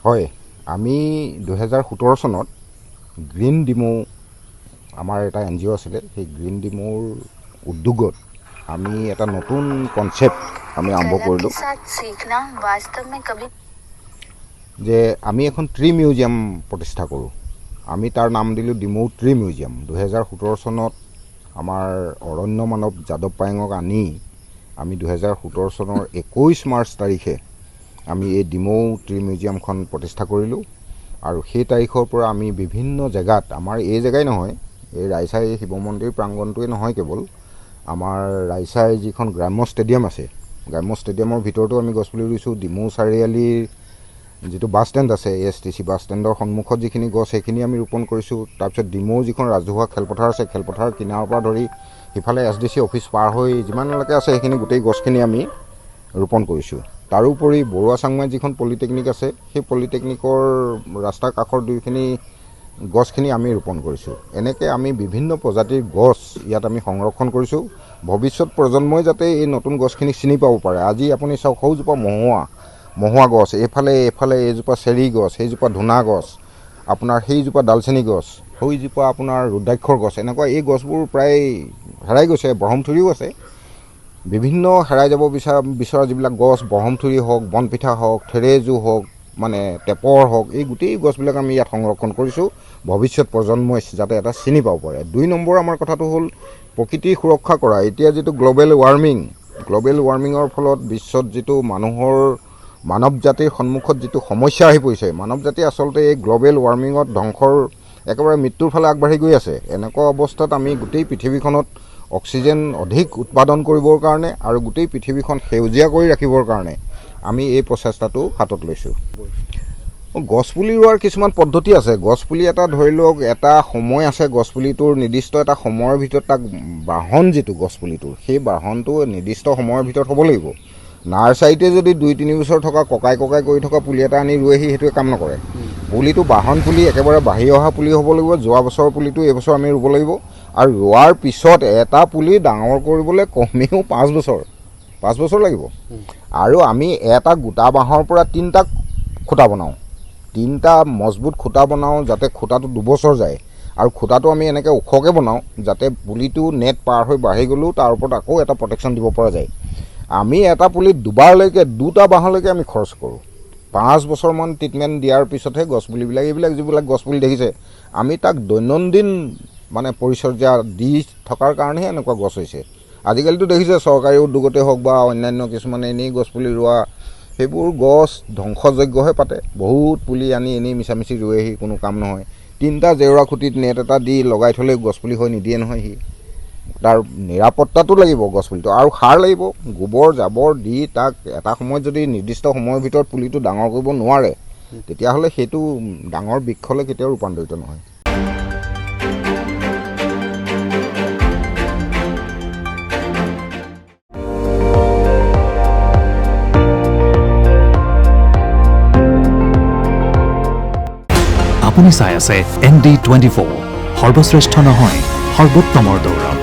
হয়, আমি 2017 চনত গ্ৰীণ ডিমো আমাৰ এটা NGO আছিলে, সেই গ্ৰীণ ডিমোৰ উদ্যোগত আমি এটা নতুন কনচেপ্ট আমি আৰম্ভ কৰিলোঁ যে আমি এখন ট্ৰী মিউজিয়াম প্ৰতিষ্ঠা কৰোঁ। আমি তাৰ নাম দিলোঁ ডিমৌ ট্ৰী মিউজিয়াম। 2017 চনত আমাৰ অৰণ্য মানৱ যাদৱ পায়েঙক আনি আমি 2017 চনৰ 21 মাৰ্চ তাৰিখে আমি এই ডিমৌ ট্ৰী মিউজিয়ামখন প্ৰতিষ্ঠা কৰিলোঁ। আৰু সেই তাৰিখৰ পৰা আমি বিভিন্ন জেগাত, আমাৰ এই জেগাই নহয়, এই ৰাইচাই শিৱ মন্দিৰ প্ৰাংগণটোৱে নহয়, কেৱল আমাৰ ৰাইচাই যিখন গ্ৰাম্য ষ্টেডিয়াম আছে, গ্ৰাম্য ষ্টেডিয়ামৰ ভিতৰতো আমি গছপুলি ৰুইছোঁ। ডিমৌ চাৰিআলিৰ যিটো বাছ ষ্টেণ্ড আছে, ASTC বাছ ষ্টেণ্ডৰ সন্মুখত যিখিনি গছ সেইখিনি আমি ৰোপণ কৰিছোঁ। তাৰপিছত ডিমৌ যিখন ৰাজহুৱা খেলপথাৰ আছে, খেলপথাৰৰ কিনাৰৰ পৰা ধৰি সিফালে SDC অফিচ পাৰ হৈ যিমানলৈকে আছে সেইখিনি গোটেই গছখিনি আমি ৰোপণ কৰিছোঁ। তাৰোপৰি বৰুৱা চাংমাইত যিখন পলিটেকনিক আছে, সেই পলিটেকনিকৰ ৰাস্তাৰ কাষৰ দুইখিনি গছখিনি আমি ৰোপণ কৰিছোঁ। এনেকৈ আমি বিভিন্ন প্ৰজাতিৰ গছ ইয়াত আমি সংৰক্ষণ কৰিছোঁ, ভৱিষ্যত প্ৰজন্মই যাতে এই নতুন গছখিনি চিনি পাব পাৰে। আজি আপুনি চাওক, সৌজোপা মহুৱা গছ, এইফালে এইজোপা চেৰি গছ, সেইজোপা ধূনা গছ, আপোনাৰ সেইজোপা ডালচেনি গছ, সেইজোপা আপোনাৰ ৰুদ্ৰাক্ষৰ গছ, এনেকুৱা এই গছবোৰ প্ৰায় হেৰাই গৈছে। ব্ৰহ্মথুৰিও আছে, বিভিন্ন হেৰাই যাব বিচৰা যিবিলাক গছ, ব্ৰহ্মথুৰি হওক, বনপিঠা হওক, থেৰেজু হওক, মানে টেপৰ হওক, এই গোটেই গছবিলাক আমি ইয়াত সংৰক্ষণ কৰিছোঁ, ভৱিষ্যত প্ৰজন্মই যাতে এটা চিনি পাব পাৰে। 2 নম্বৰ আমাৰ কথাটো হ'ল প্ৰকৃতিৰ সুৰক্ষা কৰা। এতিয়া যিটো গ্ল'বেল ৱাৰ্মিঙৰ ফলত বিশ্বত যিটো মানৱ জাতিৰ সন্মুখত যিটো সমস্যা আহি পৰিছে, মানৱ জাতি আচলতে এই গ্ল'বেল ৱাৰ্মিঙত ধ্বংসৰ একেবাৰে মৃত্যুৰ ফালে আগবাঢ়ি গৈ আছে। এনেকুৱা অৱস্থাত আমি গোটেই পৃথিৱীখনত অক্সিজেন অধিক উৎপাদন কৰিবৰ কাৰণে আৰু গোটেই পৃথিৱীখন সেউজীয়া কৰি ৰাখিবৰ কাৰণে আমি এই প্ৰচেষ্টাটো হাতত লৈছোঁ। গছপুলি ৰোৱাৰ কিছুমান পদ্ধতি আছে। গছপুলি এটা ধৰি লওক, এটা সময় আছে গছপুলিটোৰ, নিৰ্দিষ্ট এটা সময়ৰ ভিতৰত তাক বাহন যিটো গছপুলিটোৰ, সেই বাহনটো নিৰ্দিষ্ট সময়ৰ ভিতৰত হ'ব লাগিব। নাৰ্চাৰীতে যদি 2-3 বছৰ থকা ককাই কৰি থকা পুলি এটা আনি ৰুৱেহি, সেইটোৱে কাম নকৰে। পুলিটো বাহন পুলি, একেবাৰে বাঢ়ি অহা পুলি হ'ব লাগিব। যোৱা বছৰৰ পুলিটো এইবছৰ আমি ৰুব লাগিব। আৰু ৰোৱাৰ পিছত এটা পুলি ডাঙৰ কৰিবলৈ কমেও 5 বছৰ লাগিব। আৰু আমি এটা গোটা বাঁহৰ পৰা 3টা খুঁটা বনাওঁ, 3টা মজবুত খুঁটা বনাওঁ, যাতে খুঁটাটো 2 বছৰ যায়। আৰু খুঁটাটো আমি এনেকৈ ওখকৈ বনাওঁ যাতে পুলিটো নেট পাৰ হৈ বাঢ়ি গ'লেও তাৰ ওপৰত আকৌ এটা প্ৰটেকশ্যন দিব পৰা যায়। আমি এটা পুলিত 2টা বাঁহলৈকে আমি খৰচ কৰোঁ। 5 বছৰমান ট্ৰিটমেণ্ট দিয়াৰ পিছতহে গছপুলিবিলাক, এইবিলাক যিবিলাক গছপুলি দেখিছে, আমি তাক দৈনন্দিন মানে পৰিচৰ্যা দি থকাৰ কাৰণেহে এনেকুৱা গছ হৈছে। আজিকালিতো দেখিছে, চৰকাৰী উদ্যোগতে হওক বা অন্যান্য কিছুমানে এনেই গছপুলি ৰোৱা, সেইবোৰ গছ ধ্বংসযজ্ঞহে পাতে। বহুত পুলি আনি এনেই মিছামিছি ৰুৱেহি, কোনো কাম নহয়। 3টা জেওৰা খুঁটিত নেট এটা দি লগাই থ'লে গছপুলি হৈ নিদিয়ে নহয়। তাৰ নিৰাপত্তাটো লাগিব গছপুলিটো, আৰু সাৰ লাগিব, গোবৰ জাবৰ দি তাক এটা সময়ত যদি নিৰ্দিষ্ট সময়ৰ ভিতৰত পুলিটো ডাঙৰ কৰিব নোৱাৰে, তেতিয়াহ'লে সেইটো ডাঙৰ বৃক্ষলৈ কেতিয়াও ৰূপান্তৰিত নহয়। আপুনি চাই আছে ND24, সৰ্বশ্ৰেষ্ঠ নহয়, সৰ্বোত্তমৰ দৌৰ।